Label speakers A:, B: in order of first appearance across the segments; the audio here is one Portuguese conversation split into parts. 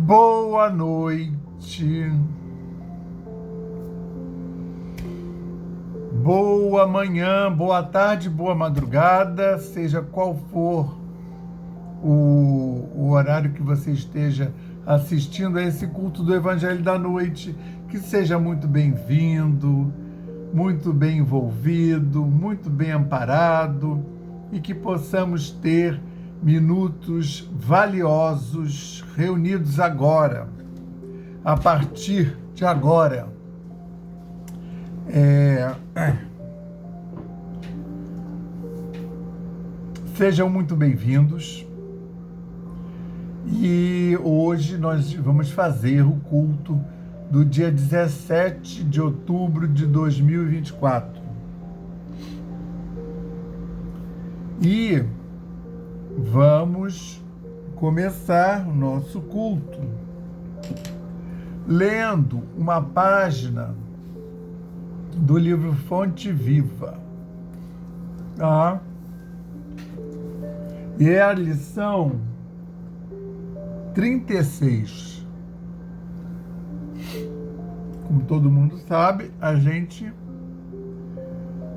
A: Boa noite, boa manhã, boa tarde, boa madrugada, seja qual for o horário que você esteja assistindo a esse culto do Evangelho da Noite, que seja muito bem-vindo, muito bem envolvido, muito bem amparado e que possamos ter minutos valiosos reunidos agora, a partir de agora. Sejam muito bem-vindos e hoje nós vamos fazer o culto do dia 17 de outubro de 2024. E vamos começar o nosso culto lendo uma página do livro Fonte Viva. Tá? E é a lição 36. Como todo mundo sabe, a gente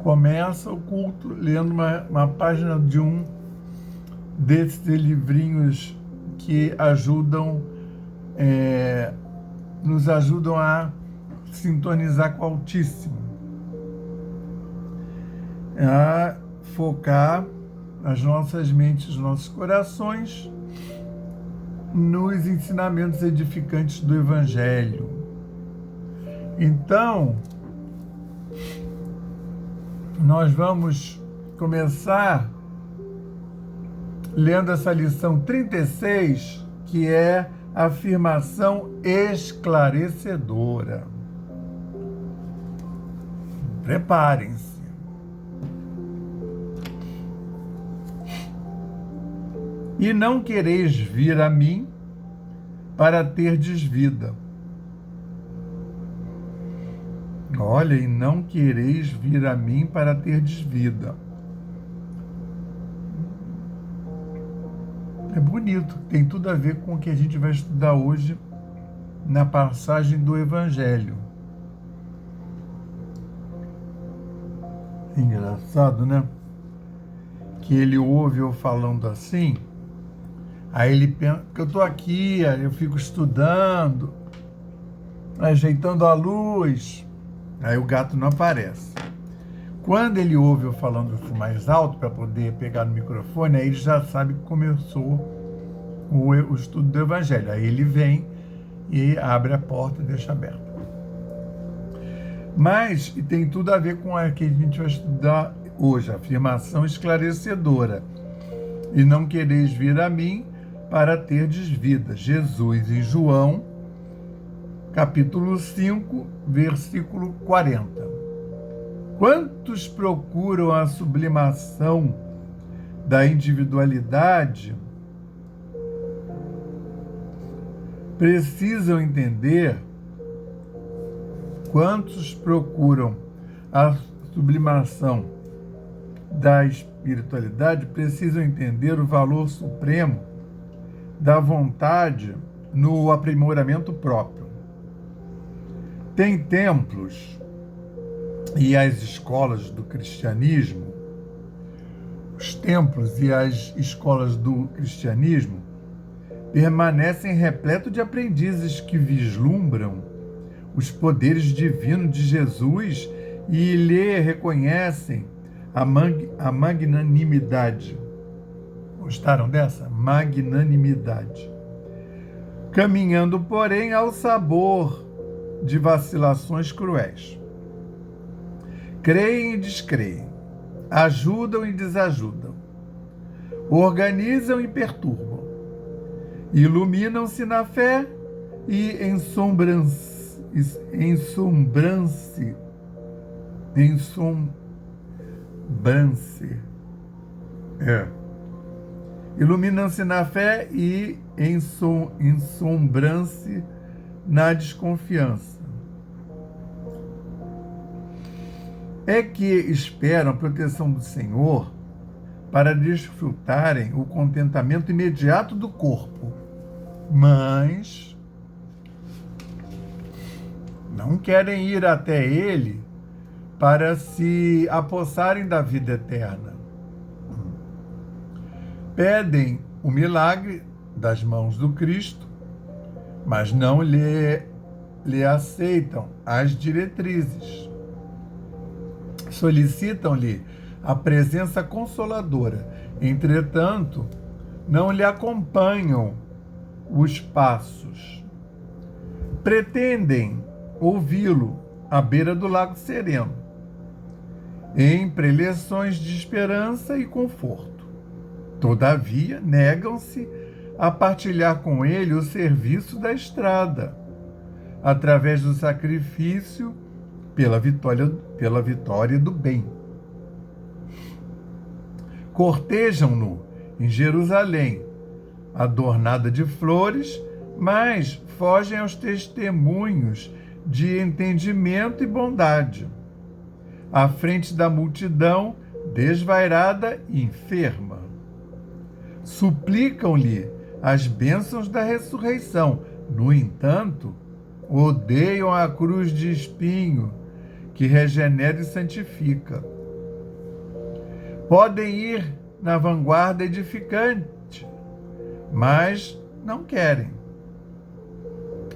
A: começa o culto lendo uma página de um desses livrinhos que nos ajudam a sintonizar com o Altíssimo, a focar as nossas mentes, os nossos corações nos ensinamentos edificantes do Evangelho. Então, nós vamos começar lendo essa lição 36, que é a afirmação esclarecedora. Preparem-se. E não quereis vir a mim para terdes vida. Olha, e não quereis vir a mim para terdes vida. É bonito, tem tudo a ver com o que a gente vai estudar hoje na passagem do Evangelho. Engraçado, né? Que ele ouve eu falando assim, aí ele pensa que eu estou aqui, aí eu fico estudando, ajeitando a luz, aí o gato não aparece. Quando ele ouve eu falando assim mais alto para poder pegar no microfone, aí ele já sabe que começou o estudo do Evangelho. Aí ele vem e abre a porta e deixa aberta. Mas e tem tudo a ver com a que a gente vai estudar hoje, a afirmação esclarecedora. E não quereis vir a mim para terdes vida. Jesus em João, capítulo 5, versículo 40. Quantos procuram a sublimação da individualidade precisam entender, quantos procuram a sublimação da espiritualidade precisam entender o valor supremo da vontade no aprimoramento próprio. Tem templos e as escolas do cristianismo, os templos e as escolas do cristianismo permanecem repletos de aprendizes que vislumbram os poderes divinos de Jesus e lhe reconhecem a magnanimidade. Gostaram dessa? Magnanimidade. Caminhando, porém, ao sabor de vacilações cruéis. Creem e descreem, ajudam e desajudam, organizam e perturbam, iluminam-se na fé e iluminam-se na fé e ensombram-se na desconfiança. É que esperam a proteção do Senhor para desfrutarem o contentamento imediato do corpo, mas Não querem ir até ele para se apossarem da vida eterna. Pedem o milagre das mãos do Cristo, mas não lhe aceitam as diretrizes. Solicitam-lhe a presença consoladora. Entretanto, não lhe acompanham os passos. Pretendem ouvi-lo à beira do Lago Sereno, em preleções de esperança e conforto. Todavia, negam-se a partilhar com ele o serviço da estrada, através do sacrifício pela vitória do bem. Cortejam-no em Jerusalém, adornada de flores, mas fogem aos testemunhos de entendimento e bondade, à frente da multidão desvairada e enferma. Suplicam-lhe as bênçãos da ressurreição. No entanto, odeiam a cruz de espinho que regenera e santifica. Podem ir na vanguarda edificante, mas não querem.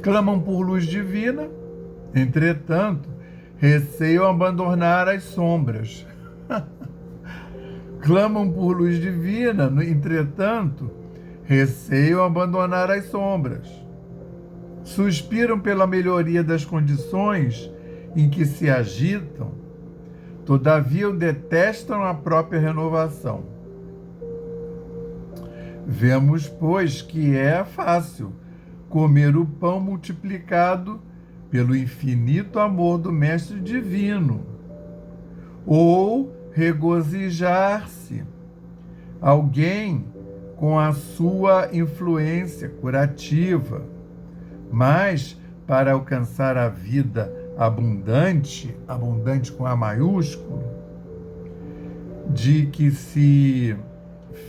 A: Clamam por luz divina, entretanto, receiam abandonar as sombras. Clamam por luz divina, entretanto, receiam abandonar as sombras. Suspiram pela melhoria das condições em que se agitam, todavia detestam a própria renovação. Vemos, pois, que é fácil comer o pão multiplicado pelo infinito amor do Mestre Divino, ou regozijar-se alguém com a sua influência curativa, mas para alcançar a vida abundante, abundante com A maiúsculo, de que se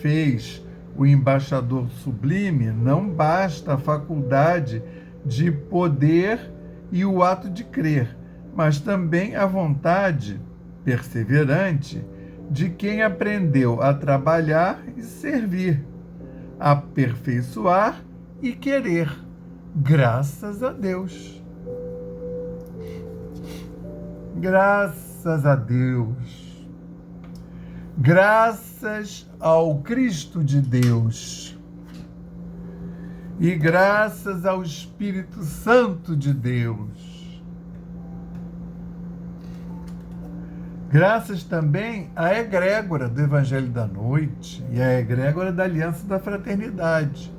A: fez o embaixador sublime, não basta a faculdade de poder e o ato de crer, mas também a vontade perseverante de quem aprendeu a trabalhar e servir, aperfeiçoar e querer, graças a Deus. Graças a Deus. Graças ao Cristo de Deus. E graças ao Espírito Santo de Deus. Graças também à egrégora do Evangelho da Noite e à egrégora da Aliança da Fraternidade.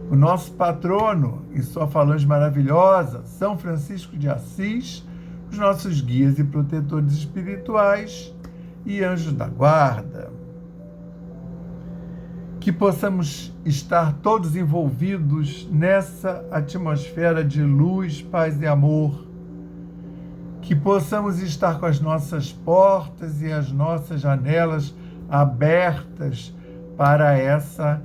A: O nosso patrono e sua falange maravilhosa, São Francisco de Assis, os nossos guias e protetores espirituais e anjos da guarda. Que possamos estar todos envolvidos nessa atmosfera de luz, paz e amor. Que possamos estar com as nossas portas e as nossas janelas abertas para essa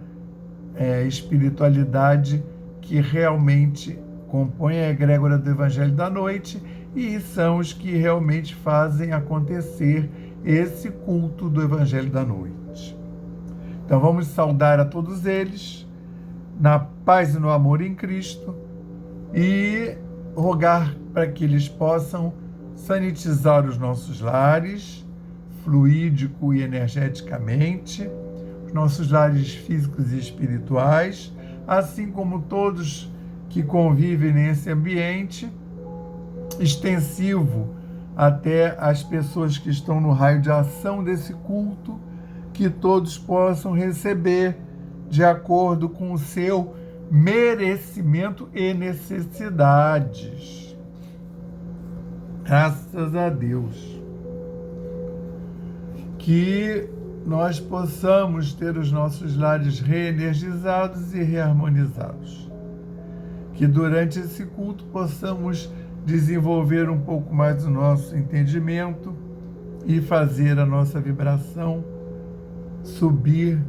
A: espiritualidade que realmente compõe a egrégora do Evangelho da Noite e são os que realmente fazem acontecer esse culto do Evangelho da Noite. Então vamos saudar a todos eles, na paz e no amor em Cristo, e rogar para que eles possam sanitizar os nossos lares, fluídico e energeticamente, os nossos lares físicos e espirituais, assim como todos que convivem nesse ambiente, extensivo até as pessoas que estão no raio de ação desse culto, que todos possam receber de acordo com o seu merecimento e necessidades. Graças a Deus. Que nós possamos ter os nossos lares reenergizados e reharmonizados. Que durante esse culto possamos desenvolver um pouco mais o nosso entendimento e fazer a nossa vibração subir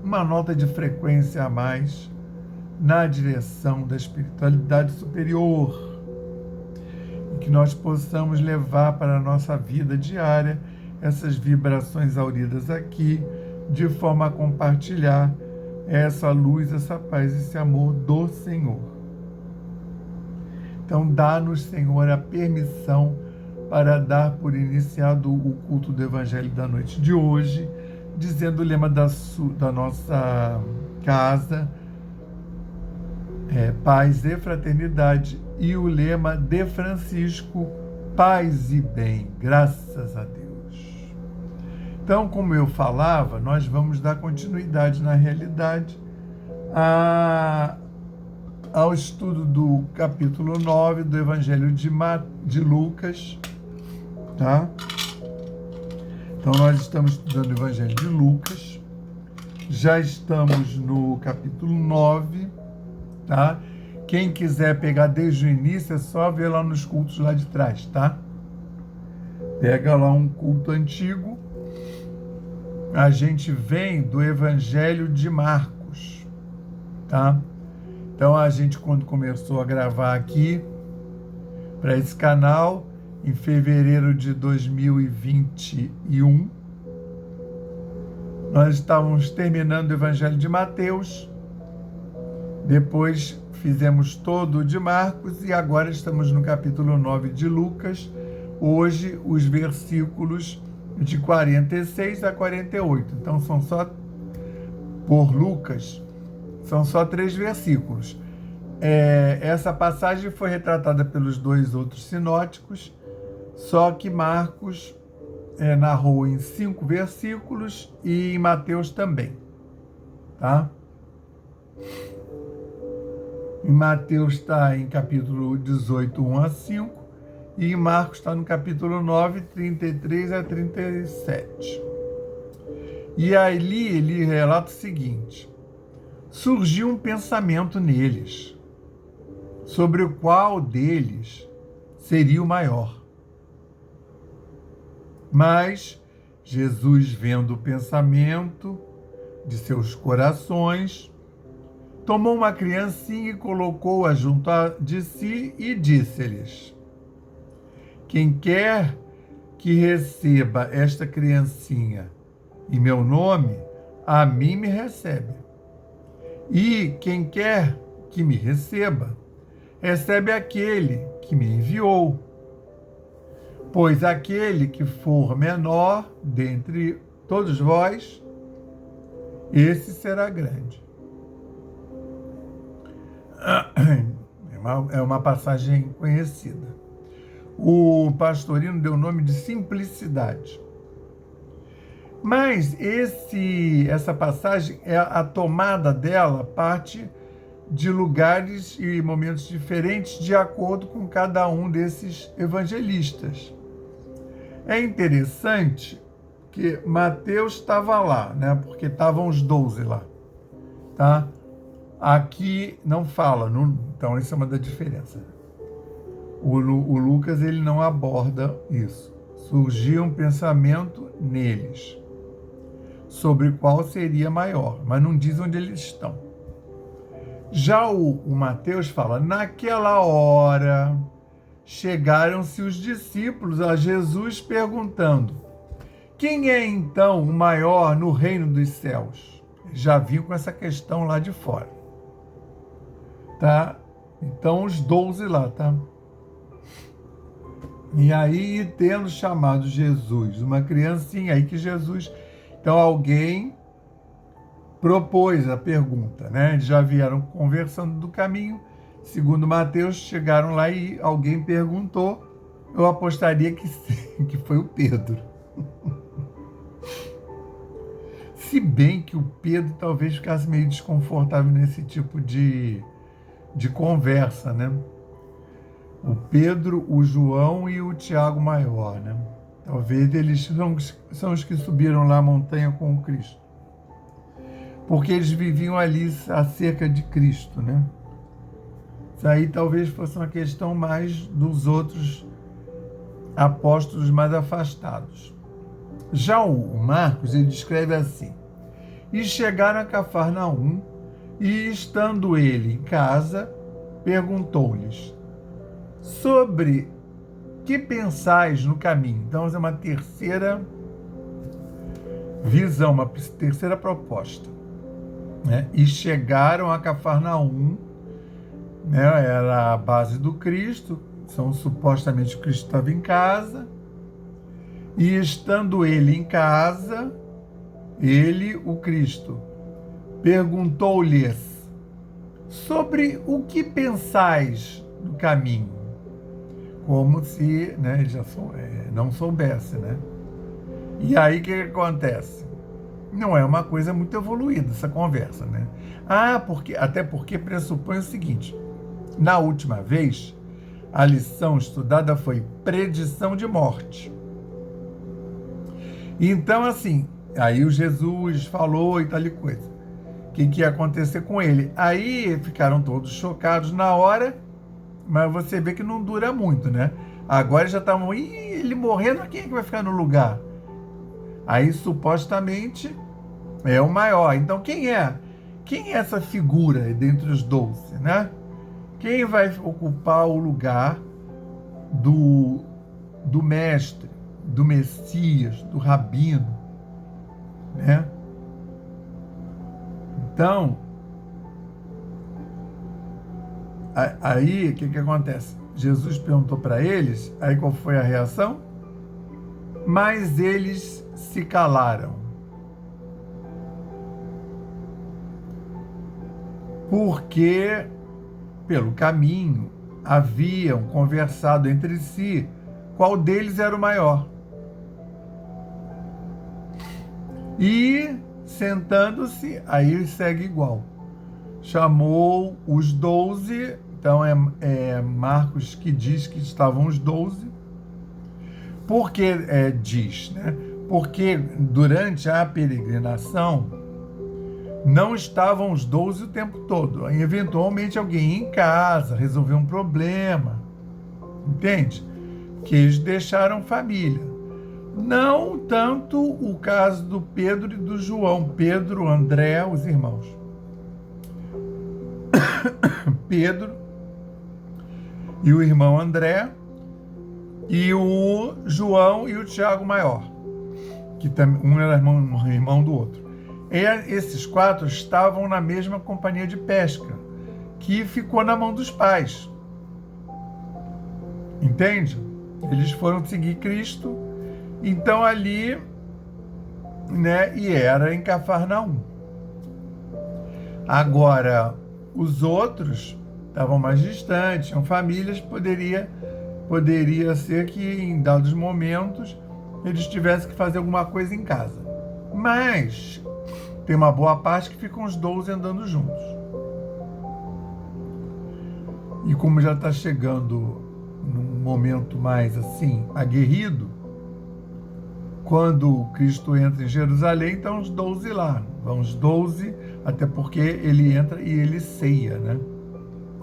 A: uma nota de frequência a mais na direção da espiritualidade superior. E que nós possamos levar para a nossa vida diária essas vibrações auridas aqui, de forma a compartilhar essa luz, essa paz, esse amor do Senhor. Então, dá-nos, Senhor, a permissão para dar por iniciado o culto do Evangelho da noite de hoje, dizendo o lema da nossa casa, paz e fraternidade, e o lema de Francisco, paz e bem, graças a Deus. Então, como eu falava, nós vamos dar continuidade na realidade ao estudo do capítulo 9 do Evangelho de Lucas, tá? Então, nós estamos estudando o Evangelho de Lucas, já estamos no capítulo 9, tá? Quem quiser pegar desde o início, é só ver lá nos cultos lá de trás, tá? Pega lá um culto antigo. A gente vem do Evangelho de Marcos, tá? Então, a gente, quando começou a gravar aqui, para esse canal, em fevereiro de 2021, nós estávamos terminando o Evangelho de Mateus, depois fizemos todo o de Marcos, e agora estamos no capítulo 9 de Lucas, hoje os versículos de 46 a 48. Então, são só, por Lucas, são só 3 versículos. Essa passagem foi retratada pelos 2 outros sinóticos, só que Marcos narrou em 5 versículos e em Mateus também, tá? Em Mateus está em capítulo 18, 1 a 5, e em Marcos está no capítulo 9, 33 a 37. E ali ele relata o seguinte: surgiu um pensamento neles, sobre o qual deles seria o maior. Mas Jesus, vendo o pensamento de seus corações, tomou uma criancinha e colocou-a junto de si e disse-lhes: quem quer que receba esta criancinha em meu nome, a mim me recebe. E quem quer que me receba, recebe aquele que me enviou. Pois aquele que for menor dentre todos vós, esse será grande. É uma passagem conhecida. O Pastorino deu o nome de simplicidade. Mas essa passagem, a tomada dela parte de lugares e momentos diferentes de acordo com cada um desses evangelistas. É interessante que Mateus estava lá, né? Porque estavam os 12 lá, tá? Aqui não fala, então isso é uma da diferença. O Lucas, ele não aborda isso. Surgiu um pensamento neles, sobre qual seria maior, mas não diz onde eles estão. Já o Mateus fala: naquela hora chegaram-se os discípulos a Jesus perguntando: quem é então o maior no reino dos céus? Já vinham com essa questão lá de fora, tá? Então os 12 lá, tá? E aí, tendo chamado Jesus, uma criancinha, aí que Jesus... Então, alguém propôs a pergunta, né? Eles já vieram conversando do caminho. Segundo Mateus, chegaram lá e alguém perguntou. Eu apostaria que foi o Pedro. Se bem que o Pedro talvez ficasse meio desconfortável nesse tipo de conversa, né? O Pedro, o João e o Tiago maior, né? Talvez eles são os que subiram lá a montanha com o Cristo. Porque eles viviam ali acerca de Cristo, né? Isso aí talvez fosse uma questão mais dos outros apóstolos mais afastados. Já o Marcos, ele descreve assim: e chegaram a Cafarnaum, E estando ele em casa, perguntou-lhes: sobre que pensais no caminho? Então, é uma terceira visão, uma terceira proposta, né? E chegaram a Cafarnaum, né? Era a base do Cristo, supostamente o Cristo estava em casa, e estando ele em casa, ele, o Cristo, perguntou-lhes: sobre o que pensais no caminho? Como se, né, ele já não soubesse, né? E aí o que acontece? Não é uma coisa muito evoluída essa conversa, né? Até porque pressupõe o seguinte: na última vez, a lição estudada foi predição de morte. Então, assim, aí o Jesus falou e tal e coisa. O que ia acontecer com ele? Aí ficaram todos chocados na hora, mas você vê que não dura muito, né? Agora já estavam, ele morrendo, quem é que vai ficar no lugar? Aí, supostamente, é o maior. Então, quem é? Quem é essa figura dentre os 12, né? Quem vai ocupar o lugar do mestre, do Messias, do Rabino, né? Então, aí, o que acontece? Jesus perguntou para eles, aí qual foi a reação? Mas eles se calaram. Porque, pelo caminho, haviam conversado entre si qual deles era o maior. E, sentando-se, aí segue igual. Chamou os 12, então é Marcos que diz que estavam os 12. Porque diz, né? Porque durante a peregrinação não estavam os 12 o tempo todo. Eventualmente alguém ia em casa, resolveu um problema, entende? Que eles deixaram família. Não tanto o caso do Pedro e do João. Pedro, André, os irmãos. Pedro e o irmão André, e o João e o Tiago maior, que um era irmão do outro. Esses 4 estavam na mesma companhia de pesca, que ficou na mão dos pais. Entende? Eles foram seguir Cristo, então ali, né, e era em Cafarnaum. Agora, os outros estavam mais distantes, tinham famílias, poderia ser que em dados momentos eles tivessem que fazer alguma coisa em casa. Mas tem uma boa parte que ficam os 12 andando juntos. E como já está chegando num momento mais assim, aguerrido, quando Cristo entra em Jerusalém, estão os 12 lá. Vão os 12, até porque ele entra e ele ceia, né?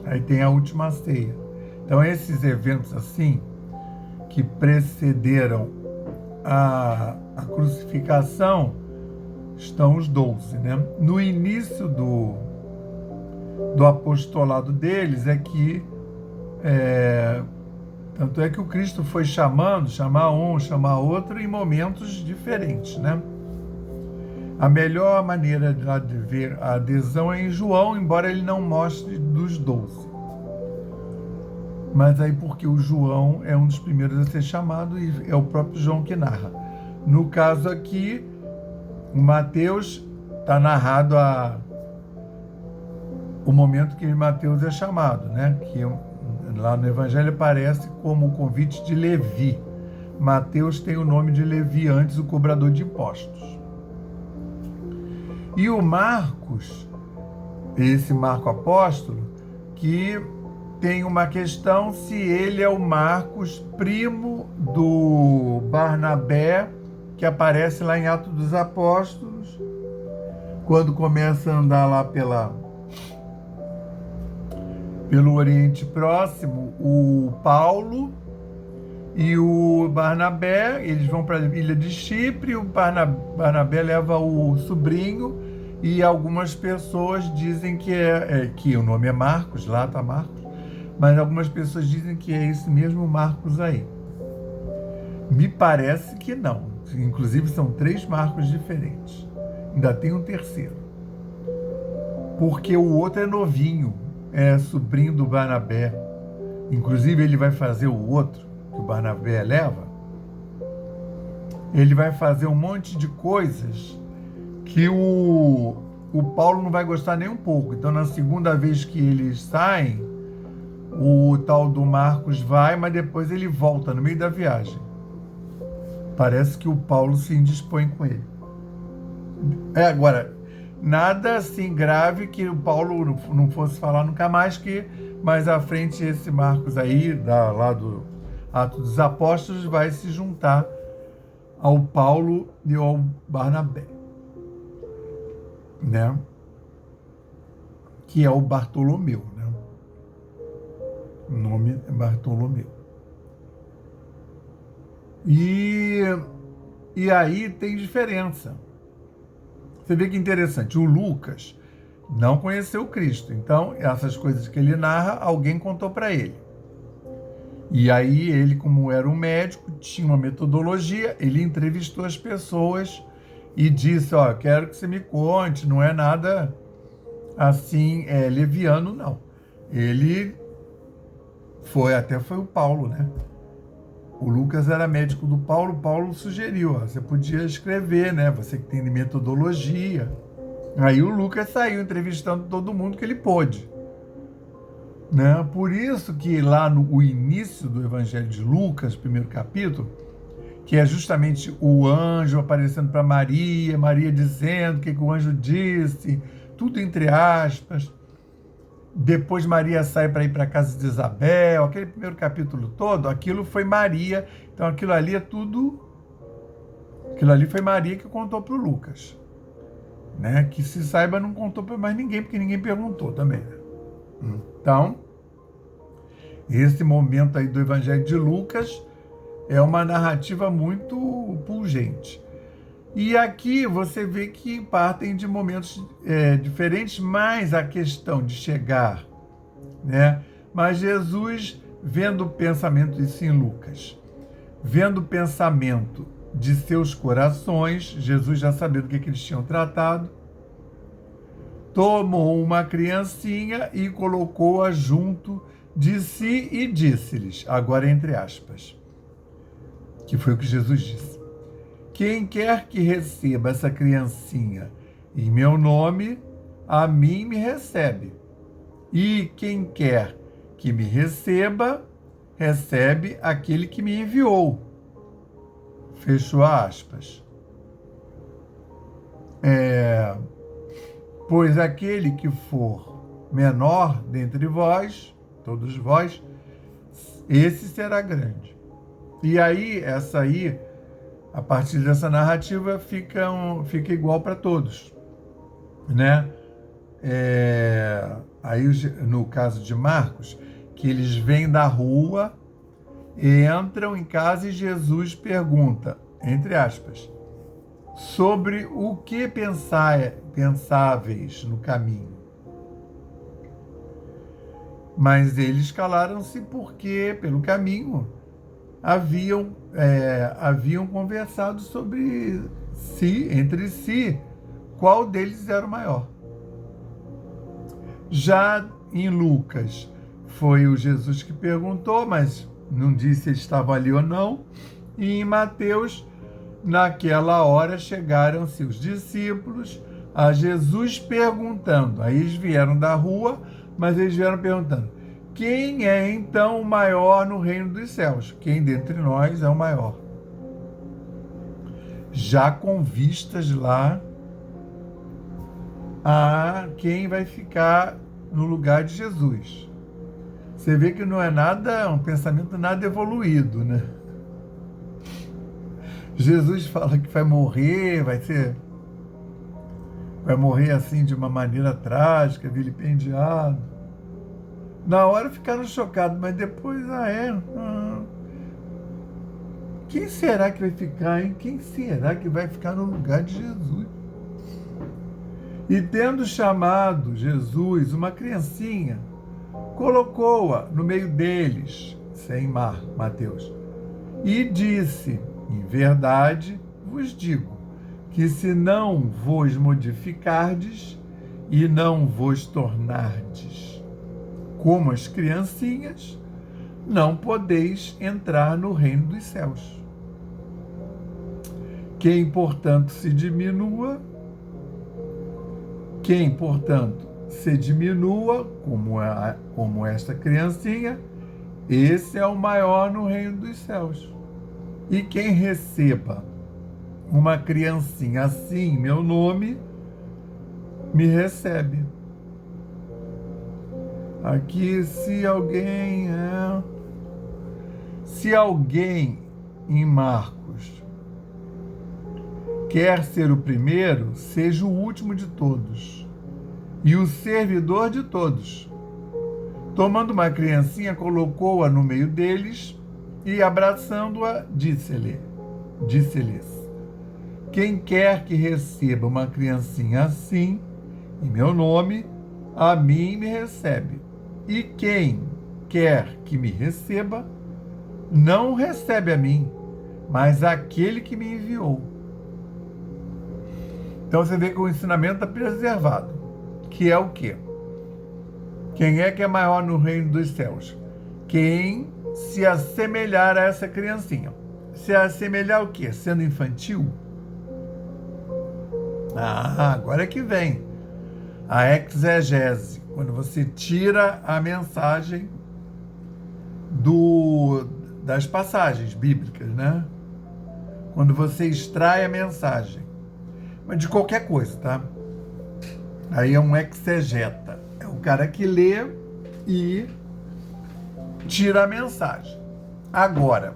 A: Aí tem a última ceia. Então, esses eventos assim, que precederam a crucificação, estão os 12, né? No início do apostolado deles tanto é que o Cristo foi chamar um, chamar outro, em momentos diferentes, né? A melhor maneira de ver a adesão é em João, embora ele não mostre dos 12. Mas aí porque o João é um dos primeiros a ser chamado e é o próprio João que narra. No caso aqui, o Mateus está narrado o momento que Mateus é chamado, né? Que lá no Evangelho aparece como o convite de Levi. Mateus tem o nome de Levi antes, o cobrador de impostos. E o Marcos, esse Marco apóstolo, que tem uma questão se ele é o Marcos, primo do Barnabé, que aparece lá em Atos dos Apóstolos, quando começa a andar lá pelo Oriente Próximo, o Paulo e o Barnabé, eles vão para a ilha de Chipre, o Barnabé leva o sobrinho, e algumas pessoas dizem que o nome é Marcos, lá está Marcos, mas algumas pessoas dizem que é esse mesmo Marcos aí. Me parece que não. Inclusive são 3 Marcos diferentes. Ainda tem um terceiro. Porque o outro é novinho, é sobrinho do Barnabé. Inclusive ele vai fazer o outro, que o Barnabé leva. Ele vai fazer um monte de coisas que o Paulo não vai gostar nem um pouco. Então, na segunda vez que eles saem, o tal do Marcos vai, mas depois ele volta no meio da viagem. Parece que o Paulo se indispõe com ele. Agora, nada assim grave que o Paulo não fosse falar nunca mais, que mais à frente esse Marcos aí, lá do Atos dos Apóstolos, vai se juntar ao Paulo e ao Barnabé, né? Que é o Bartolomeu, né? O nome é Bartolomeu. E aí tem diferença. Você vê que interessante, o Lucas não conheceu Cristo, então essas coisas que ele narra, alguém contou para ele. E aí ele, como era um médico, tinha uma metodologia, ele entrevistou as pessoas e disse, quero que você me conte, não é nada assim, leviano, não. Ele foi o Paulo, né? O Lucas era médico do Paulo, o Paulo sugeriu, você podia escrever, né? Você que tem metodologia. Aí o Lucas saiu entrevistando todo mundo que ele pôde, né? Por isso que lá no início do Evangelho de Lucas, primeiro capítulo, que é justamente o anjo aparecendo para Maria, Maria dizendo o que o anjo disse, tudo entre aspas. Depois Maria sai para ir para a casa de Isabel, aquele primeiro capítulo todo, aquilo foi Maria. Então aquilo ali foi Maria que contou para o Lucas, né? Que se saiba não contou para mais ninguém, porque ninguém perguntou também. Então, esse momento aí do Evangelho de Lucas é uma narrativa muito pungente. E aqui você vê que partem de momentos diferentes, mas a questão de chegar, né? Mas Jesus, vendo o pensamento, isso em Lucas, vendo o pensamento de seus corações, Jesus já sabia do que eles tinham tratado, tomou uma criancinha e colocou-a junto de si e disse-lhes, agora entre aspas, que foi o que Jesus disse: quem quer que receba essa criancinha em meu nome, a mim me recebe. E quem quer que me receba, recebe aquele que me enviou. Fechou aspas. Pois aquele que for menor dentre vós, todos vós, esse será grande. E aí, a partir dessa narrativa, fica igual para todos, né? Aí, no caso de Marcos, que eles vêm da rua, entram em casa e Jesus pergunta, entre aspas, sobre o que pensáveis no caminho. Mas eles calaram-se porque, pelo caminho, haviam conversado sobre si, entre si, qual deles era o maior. Já em Lucas, foi o Jesus que perguntou, mas não disse se ele estava ali ou não. E em Mateus, naquela hora, chegaram-se os discípulos a Jesus perguntando. Aí eles vieram da rua, mas eles vieram perguntando: quem é então o maior no reino dos céus? Quem dentre nós é o maior? Já com vistas lá a quem vai ficar no lugar de Jesus. Você vê que não é um pensamento nada evoluído, né? Jesus fala que vai morrer, vai morrer assim de uma maneira trágica, vilipendiado. Na hora ficaram chocados, mas depois, quem será que vai ficar, hein? Quem será que vai ficar no lugar de Jesus? E tendo chamado Jesus uma criancinha, colocou-a no meio deles, sem Mateus, e disse: em verdade vos digo, que se não vos modificardes e não vos tornardes como as criancinhas, não podeis entrar no reino dos céus. Quem, portanto, se diminua, como esta criancinha, esse é o maior no reino dos céus. E quem receba uma criancinha assim em meu nome, me recebe. Aqui, se alguém em Marcos quer ser o primeiro, seja o último de todos e o servidor de todos. Tomando uma criancinha, colocou-a no meio deles e, abraçando-a, disse-lhes: quem quer que receba uma criancinha assim, em meu nome, a mim me recebe. E quem quer que me receba, não recebe a mim, mas aquele que me enviou. Então você vê que o ensinamento está preservado, que é o quê? Quem é que é maior no reino dos céus? Quem se assemelhar a essa criancinha. Se assemelhar o quê? Sendo infantil? Agora é que vem a exegese, quando você tira a mensagem das passagens bíblicas, né? Quando você extrai a mensagem, mas de qualquer coisa, tá? Aí é um exegeta, é o cara que lê e tira a mensagem. Agora,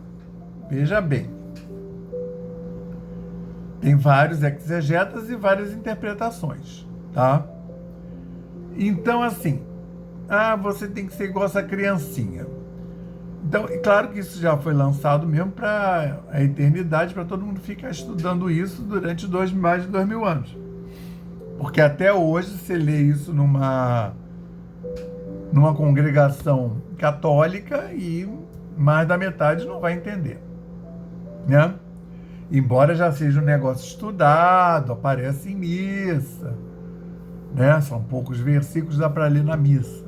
A: veja bem, tem vários exegetas e várias interpretações, tá? Então, assim, você tem que ser igual essa criancinha. Então, é claro que isso já foi lançado mesmo para a eternidade, para todo mundo ficar estudando isso durante mais de 2000 anos. Porque até hoje, você lê isso numa congregação católica e mais da metade não vai entender, né? Embora já seja um negócio estudado, aparece em missa, né? São poucos versículos, dá para ler na missa.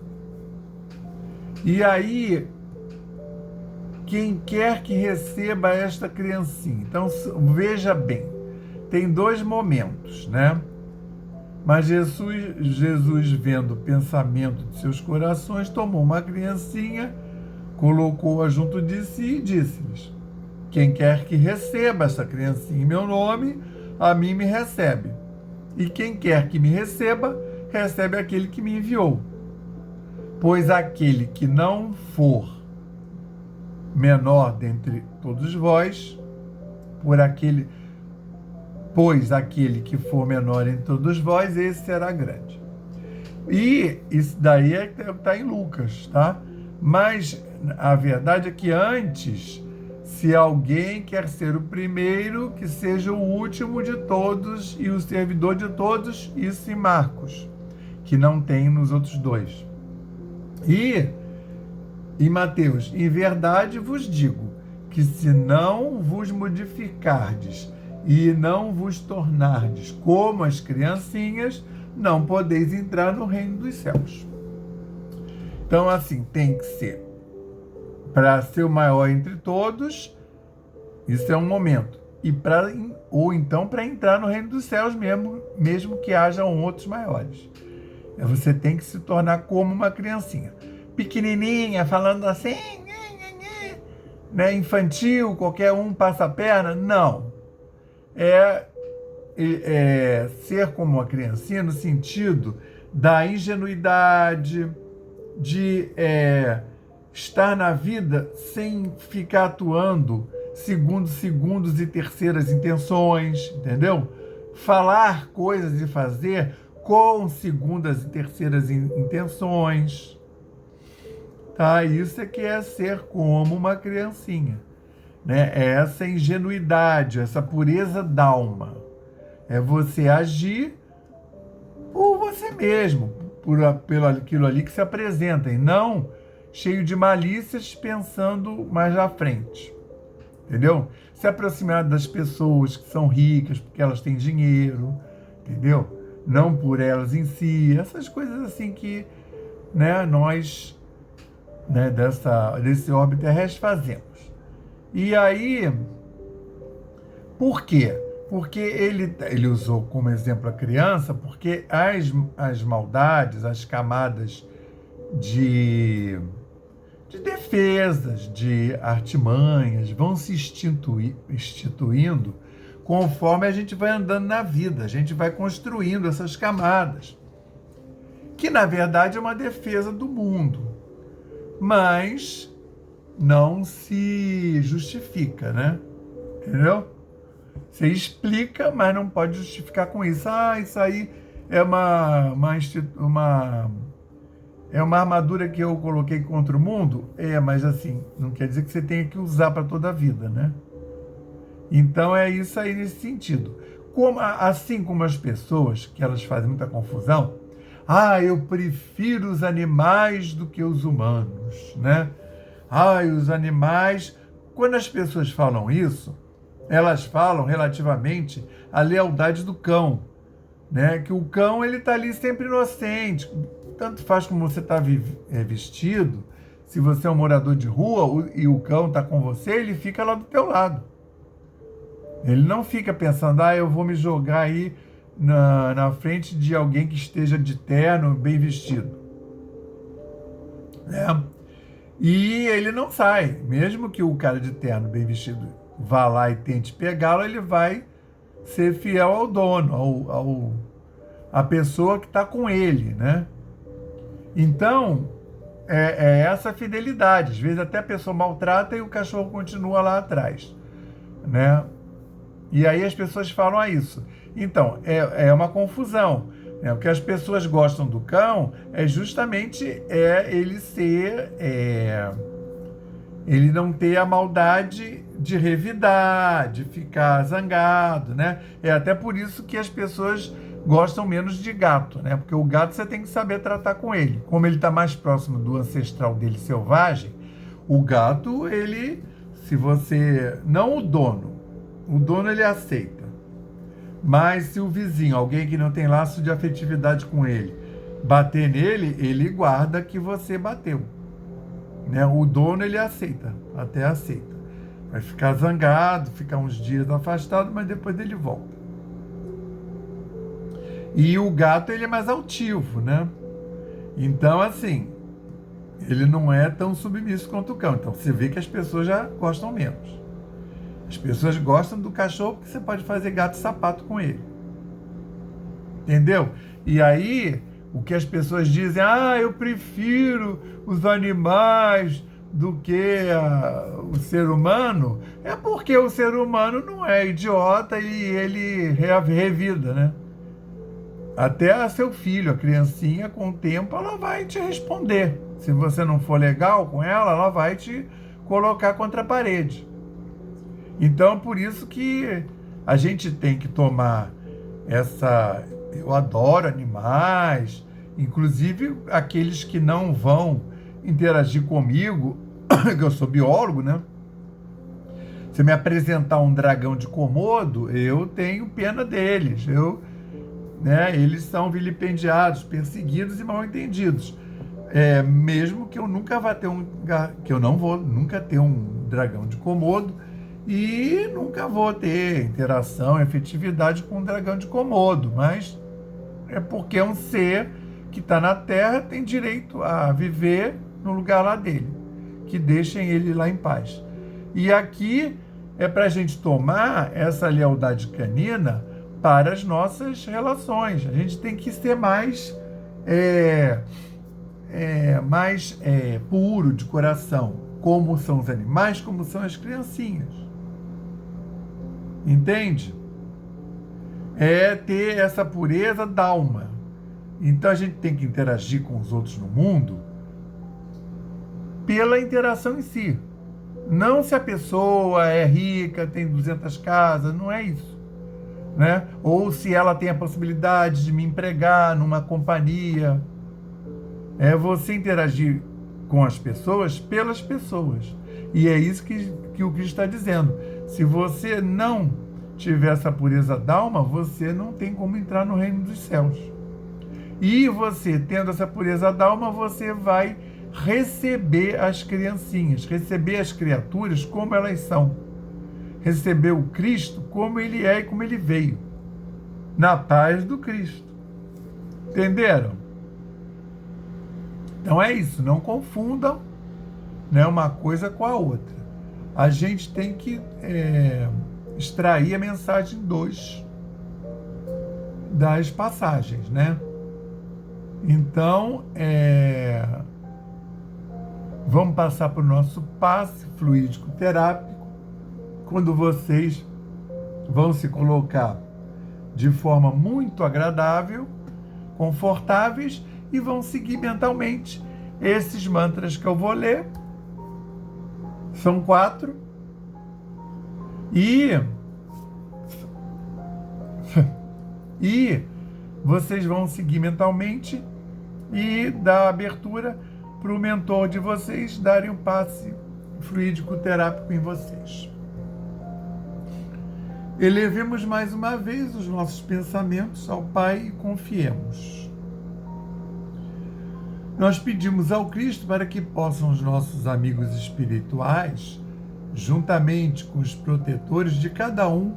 A: E aí, quem quer que receba esta criancinha. Então, veja bem, tem dois momentos, né? Mas Jesus, vendo o pensamento de seus corações, tomou uma criancinha, colocou-a junto de si e disse-lhes: quem quer que receba essa criancinha em meu nome, a mim me recebe. E quem quer que me receba, recebe aquele que me enviou. Pois aquele que não for menor dentre todos vós, pois aquele que for menor entre todos vós, esse será grande. E isso daí está em Lucas, tá? Mas a verdade é que antes, se alguém quer ser o primeiro, que seja o último de todos e o servidor de todos, isso em Marcos, que não tem nos outros dois. E em Mateus: em verdade vos digo, que se não vos modificardes e não vos tornardes como as criancinhas, não podeis entrar no reino dos céus. Então, assim, tem que ser para ser o maior entre todos, isso é um momento. Ou então para entrar no reino dos céus mesmo que hajam outros maiores. Você tem que se tornar como uma criancinha. Pequenininha, falando assim, né, infantil, qualquer um passa a perna. Não. É ser como uma criancinha no sentido da ingenuidade, de estar na vida sem ficar atuando segundo segundos e terceiras intenções, entendeu? Falar coisas e fazer com segundas e terceiras intenções. Tá? Isso é que é ser como uma criancinha, né? É essa ingenuidade, essa pureza d'alma. É você agir você mesmo, pelo aquilo ali que se apresenta, e não cheio de malícias pensando mais à frente. Entendeu? Se aproximar das pessoas que são ricas porque elas têm dinheiro, entendeu? Não por elas em si, essas coisas assim que, né, nós, né, desse orbe terrestre fazemos. E aí, por quê? Porque ele usou como exemplo a criança, porque as maldades, as camadas de defesas, de artimanhas, vão se instituindo conforme a gente vai andando na vida, a gente vai construindo essas camadas, que na verdade é uma defesa do mundo, mas não se justifica, né? Entendeu? Você explica, mas não pode justificar com isso. Ah, isso aí é é uma armadura que eu coloquei contra o mundo? É, mas assim, não quer dizer que você tenha que usar para toda a vida, né? Então é isso aí nesse sentido. Assim como as pessoas, que elas fazem muita confusão, eu prefiro os animais do que os humanos, né? Os animais... Quando as pessoas falam isso, elas falam relativamente à lealdade do cão, né? Que o cão, ele está ali sempre inocente, tanto faz como você está vestido. Se você é um morador de rua e o cão está com você, ele fica lá do teu lado. Ele não fica pensando, eu vou me jogar aí na frente de alguém que esteja de terno, bem vestido. Né? E ele não sai. Mesmo que o cara de terno, bem vestido, vá lá e tente pegá-lo, ele vai ser fiel ao dono, a pessoa que está com ele, né? Então, é essa fidelidade. Às vezes até a pessoa maltrata e o cachorro continua lá atrás, né? E aí as pessoas falam isso. Então, é uma confusão, né? O que as pessoas gostam do cão é justamente ele ser... ele não ter a maldade de revidar, de ficar zangado, né? É até por isso que as pessoas gostam menos de gato, né? Porque o gato você tem que saber tratar com ele. Como ele está mais próximo do ancestral dele selvagem, o gato, se você... Não o dono ele aceita. Mas se o vizinho, alguém que não tem laço de afetividade com ele, bater nele, ele guarda que você bateu. Né? O dono, ele aceita, até aceita. Vai ficar zangado, ficar uns dias afastado, mas depois ele volta. E o gato, ele é mais altivo, né? Então, assim, ele não é tão submisso quanto o cão. Então, você vê que as pessoas já gostam menos. As pessoas gostam do cachorro porque você pode fazer gato e sapato com ele. Entendeu? E aí, o que as pessoas dizem, eu prefiro os animais do que o ser humano, é porque o ser humano não é idiota e ele revida, né? Até seu filho, a criancinha, com o tempo, ela vai te responder. Se você não for legal com ela, ela vai te colocar contra a parede. Então, por isso que a gente tem que tomar essa... Eu adoro animais, inclusive aqueles que não vão interagir comigo, que eu sou biólogo, né? Se me apresentar um dragão de Komodo, eu tenho pena deles. Né, eles são vilipendiados, perseguidos e mal entendidos. Mesmo que eu nunca vá ter que eu não vou nunca ter um dragão de Komodo e nunca vou ter interação, efetividade com um dragão de Komodo, mas é porque é um ser que está na Terra, tem direito a viver no lugar lá dele, que deixem ele lá em paz. E aqui é para a gente tomar essa lealdade canina para as nossas relações. A gente tem que ser mais puro de coração, como são os animais, como são as criancinhas. Entende? É ter essa pureza d'alma. Então a gente tem que interagir com os outros no mundo pela interação em si. Não se a pessoa é rica, tem 200 casas, não é isso. né? Ou se ela tem a possibilidade de me empregar numa companhia. É você interagir com as pessoas pelas pessoas. E é isso que o Cristo está dizendo. Se você não tiver essa pureza d'alma, você não tem como entrar no reino dos céus. E você, tendo essa pureza d'alma, você vai receber as criancinhas, receber as criaturas como elas são. Receber o Cristo como ele é e como ele veio. Na paz do Cristo. Entenderam? Então é isso, não confundam, né, uma coisa com a outra. A gente tem que extrair a mensagem 2 das passagens, né? Então, vamos passar para o nosso passe fluídico terápico, quando vocês vão se colocar de forma muito agradável, confortáveis, e vão seguir mentalmente esses mantras que eu vou ler. São 4. E vocês vão seguir mentalmente e dar abertura para o mentor de vocês darem um passe fluídico terápico em vocês. Elevemos mais uma vez os nossos pensamentos ao Pai e confiemos. Nós pedimos ao Cristo para que possam os nossos amigos espirituais, juntamente com os protetores de cada um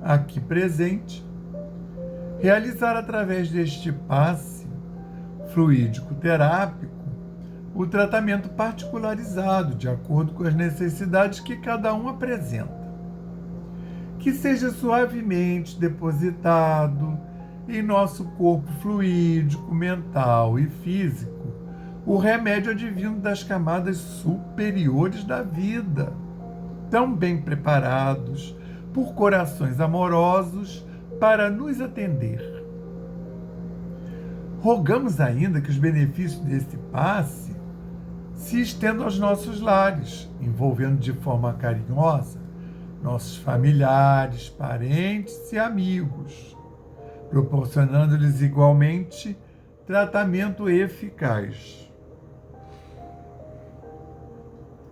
A: aqui presente, realizar através deste passe fluídico terápico o tratamento particularizado de acordo com as necessidades que cada um apresenta. Que seja suavemente depositado em nosso corpo fluídico, mental e físico o remédio advindo das camadas superiores da vida, tão bem preparados por corações amorosos para nos atender. Rogamos ainda que os benefícios desse passe se estendam aos nossos lares, envolvendo de forma carinhosa nossos familiares, parentes e amigos, proporcionando-lhes igualmente tratamento eficaz.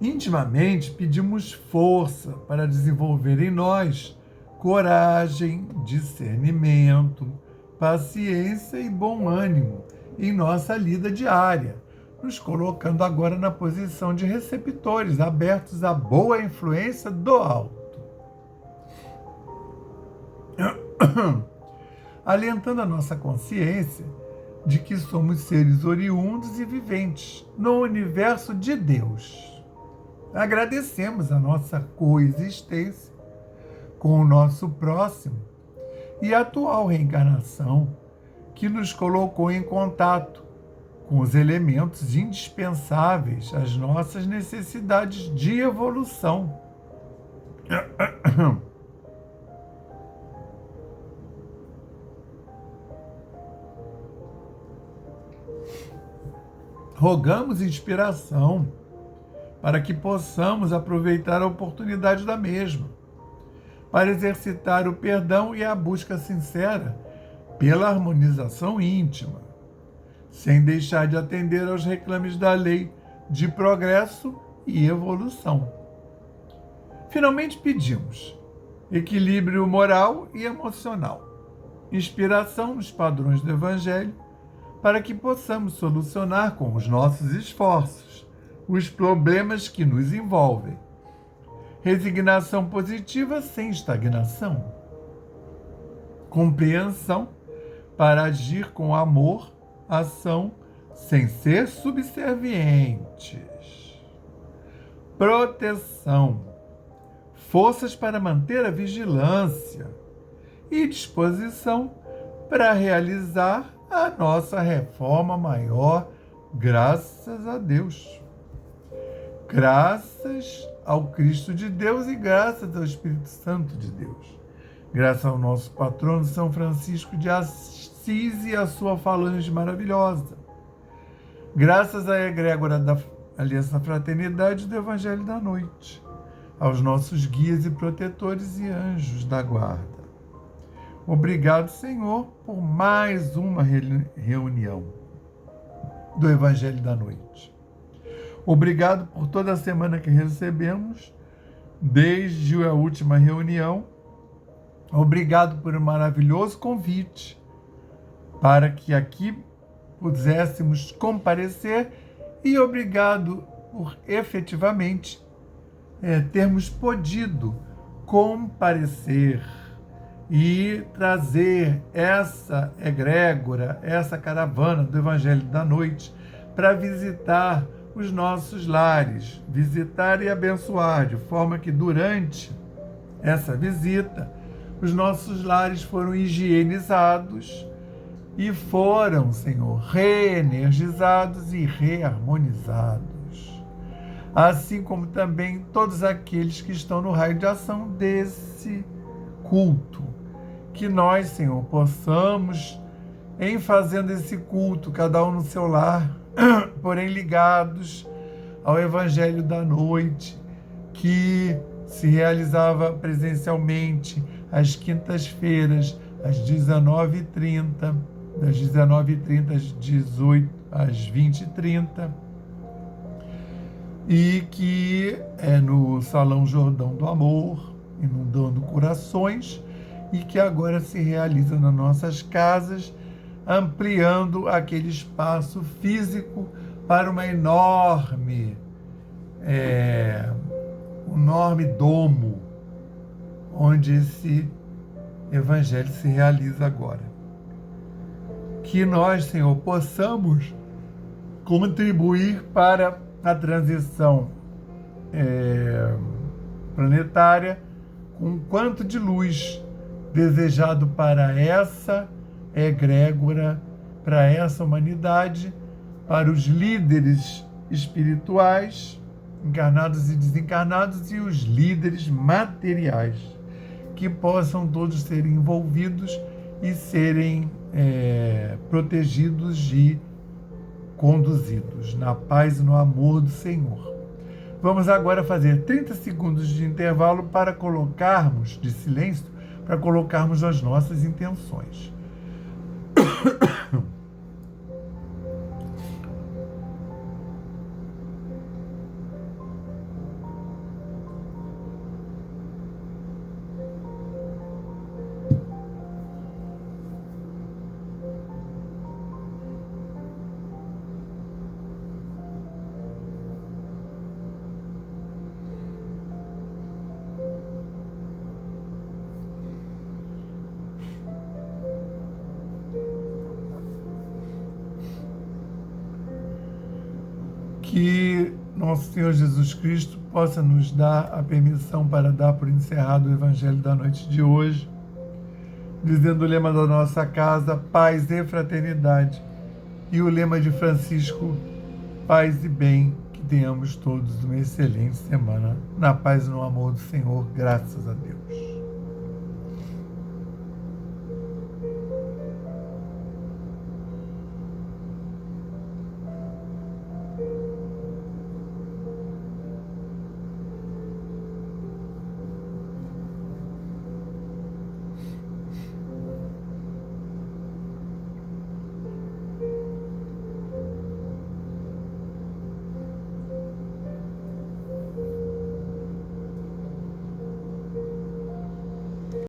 A: Intimamente pedimos força para desenvolver em nós coragem, discernimento, paciência e bom ânimo em nossa lida diária, nos colocando agora na posição de receptores abertos à boa influência do alto. Alentando a nossa consciência de que somos seres oriundos e viventes no universo de Deus. Agradecemos a nossa coexistência com o nosso próximo e a atual reencarnação que nos colocou em contato com os elementos indispensáveis às nossas necessidades de evolução. Rogamos inspiração para que possamos aproveitar a oportunidade da mesma, para exercitar o perdão e a busca sincera pela harmonização íntima, sem deixar de atender aos reclames da lei de progresso e evolução. Finalmente pedimos equilíbrio moral e emocional, inspiração nos padrões do Evangelho, para que possamos solucionar com os nossos esforços os problemas que nos envolvem. Resignação positiva sem estagnação. Compreensão para agir com amor, ação, sem ser subservientes. Proteção. Forças para manter a vigilância. E disposição para realizar a nossa reforma maior, graças a Deus. Graças ao Cristo de Deus e graças ao Espírito Santo de Deus. Graças ao nosso patrono São Francisco de Assis e a sua falange maravilhosa. Graças à egrégora da Aliança da Fraternidade do Evangelho da Noite. Aos nossos guias e protetores e anjos da guarda. Obrigado, Senhor, por mais uma reunião do Evangelho da Noite. Obrigado por toda a semana que recebemos, desde a última reunião. Obrigado por um maravilhoso convite para que aqui pudéssemos comparecer e obrigado por efetivamente termos podido comparecer e trazer essa egrégora, essa caravana do Evangelho da Noite para visitar os nossos lares, visitar e abençoar, de forma que durante essa visita os nossos lares foram higienizados e foram, Senhor, reenergizados e reharmonizados. Assim como também todos aqueles que estão no raio de ação desse culto. Que nós, Senhor, possamos, em fazendo esse culto, cada um no seu lar, porém ligados ao Evangelho da Noite, que se realizava presencialmente às quintas-feiras, às 19h30, das 19h30 às 20h30, e que é no Salão Jordão do Amor, inundando corações, e que agora se realiza nas nossas casas, ampliando aquele espaço físico para uma enorme domo, onde esse Evangelho se realiza agora. Que nós, Senhor, possamos contribuir para a transição planetária com quanto de luz desejado para essa egrégora, para essa humanidade, para os líderes espirituais, encarnados e desencarnados, e os líderes materiais, que possam todos ser envolvidos e serem protegidos e conduzidos na paz e no amor do Senhor. Vamos agora fazer 30 segundos de intervalo para colocarmos, de silêncio, para colocarmos as nossas intenções. Que nosso Senhor Jesus Cristo possa nos dar a permissão para dar por encerrado o Evangelho da noite de hoje, dizendo o lema da nossa casa, paz e fraternidade, e o lema de Francisco, paz e bem, que tenhamos todos uma excelente semana, na paz e no amor do Senhor, graças a Deus.